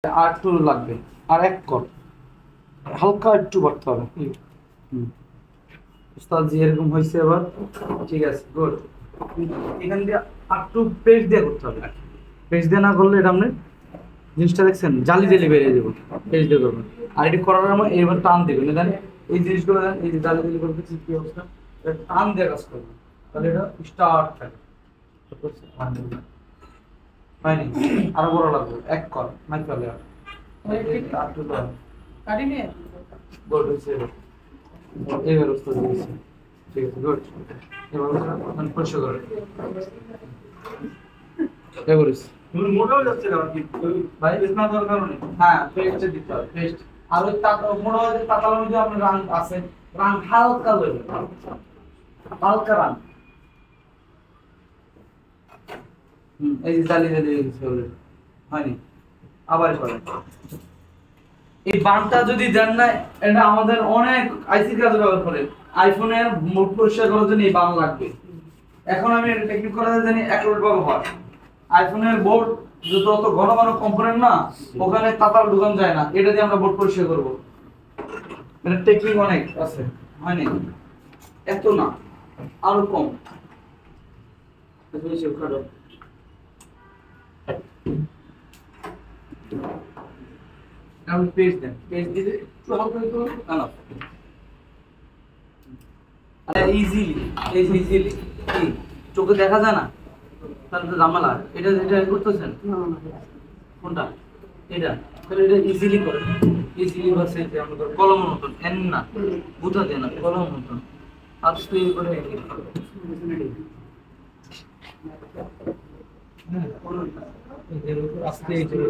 আর একটু লাগবে, আর এক কর, হালকা একটু বাড়তে হবে। উস্তাদ জি এরকম হয়েছে এবার, ঠিক আছে গুড। এখান দিয়ে একটু পেস্ট দিয়ে করতে হবে, পেস্ট দিয়ে না করলে এটা আপনি জিনিসটা দেখছেন জালি জালি বেরিয়ে যাবে, পেস্ট দিয়ে করবেন। আর এটি করার সময় এইবার টান দেবেন, দেন এই জিনিসগুলো দেন, এই যে জালি জালি করবে কি অবস্থা, টান দিয়ে কাজ করবেন, তাহলে এটা স্টার্ট থাকে। হয়নি, আরো বড় লাগবে, এক কর নাই চলে আর একটু দাও কাটি নিয়ে গুড হয়েছে। এই ব্যবস্থা দিয়েছি, ঠিক আছে গুড। এবার পরিষ্কার করে এভারেজ মোটাও যাচ্ছে না কি ভাই, ইসনা দরকার নেই। হ্যাঁ পেস্ট দিতে হবে, পেস্ট। আর ওই মোটা যে তাতার মধ্যে আপনার রাং আছে, রাং হালকা লইবেন, হালকা রাং। এই যে জালি জালি হয়নি, আবার করেন। এই বানটা যদি দেন না, এটা আমাদের অনেক আইসি কাজে ব্যবহার করে। আইফোনের মোট পরিষ্কার করার জন্য এই বান লাগবে। এখন আমি এটা টেকনিক করাতে জানি অ্যাকুরেট ভাবে হয়। আইফোনের বোর্ড যত অত ঘন ঘন কম্পোনেন্ট না, ওখানে তাতার ঢুকানো যায় না, এটা দিয়ে আমরা বোর্ড পরিষ্কার করব। এটা টেকনিক অনেক আছে, হয়নি এত না, আরো কম। আমি পেজ দেন, পেজ দিলে একটু হালকা একটু আনা ইজিলি, এই ইজিলি কি চোখে দেখা যায় না, তাহলে তো ঝামেলা। এটা এটা করতেছেন কোনটা, এটা তাহলে এটা ইজিলি করেন, ইজিলি ভার্সে আমরা কলম মতন এন না বুঝা দেয় না, কলম মতন আস্তে করে আস্তে করে।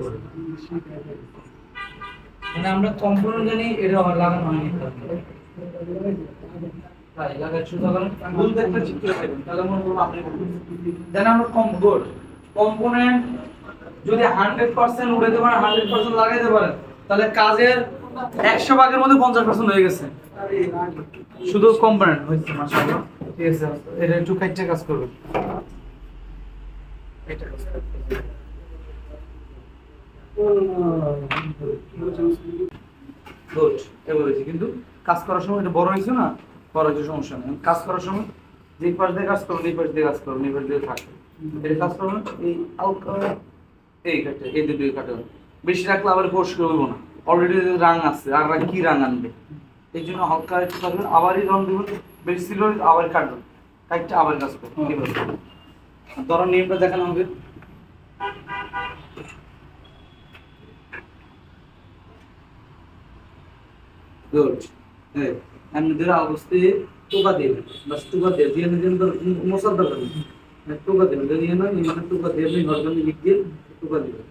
মানে আমরা কম্পোনেন্ট জানি, এটা আবার লাগানো হয়নি, তাই লাগাই শুধু করেন ভুল দেখতে ঠিক করে দেবেন, তাহলে মনে করব আপনি দেন। আমরা কম্পোনেন্ট যদি 100% উড়াইতে পারেন, 100% লাগাইতে পারেন, তাহলে কাজের 100 ভাগের মধ্যে 50% হয়ে গেছে, শুধু কম্পোনেন্ট হইছে। মাশাআল্লাহ, ঠিক আছে। এটা একটু কাইটে কাজ করবে, এটা গুড এভারেজ। কিন্তু কাজ করার সময় এটা বড় হয়েছে না, বড় হয়েছে সমস্যা নেই। কাজ করার সময় যে পাশ দিয়ে কাজ করুন, এই পাশ দিয়ে কাজ করুন, এই পাশ দিয়ে থাকে এটা কাজ করুন। এই হালকা এই কাটে, এই দুটো কাটে বেশি রাখলে আবার পরিষ্কার হইব না, অলরেডি রাং আছে, আর কি রাং আনবে, এই জন্য হালকা একটু কাটবেন, আবারই রং দেবেন, বেশি ছিল আবার কাটবেন, কাটটা আবার কাজ করবেন। ধরো নিয়মটা দেখানো হবে। গুড, হ্যাঁ এমনি ধরে অবস্থায় টোকা দেবেন, বাস টোকা দিয়ে দিয়ে নিজের মশার দরকার নেই, টোকা দেবেন, দিয়ে না মানে টোকা দিয়ে ঘর জন্য লিখ দিয়ে টোকা দেবেন।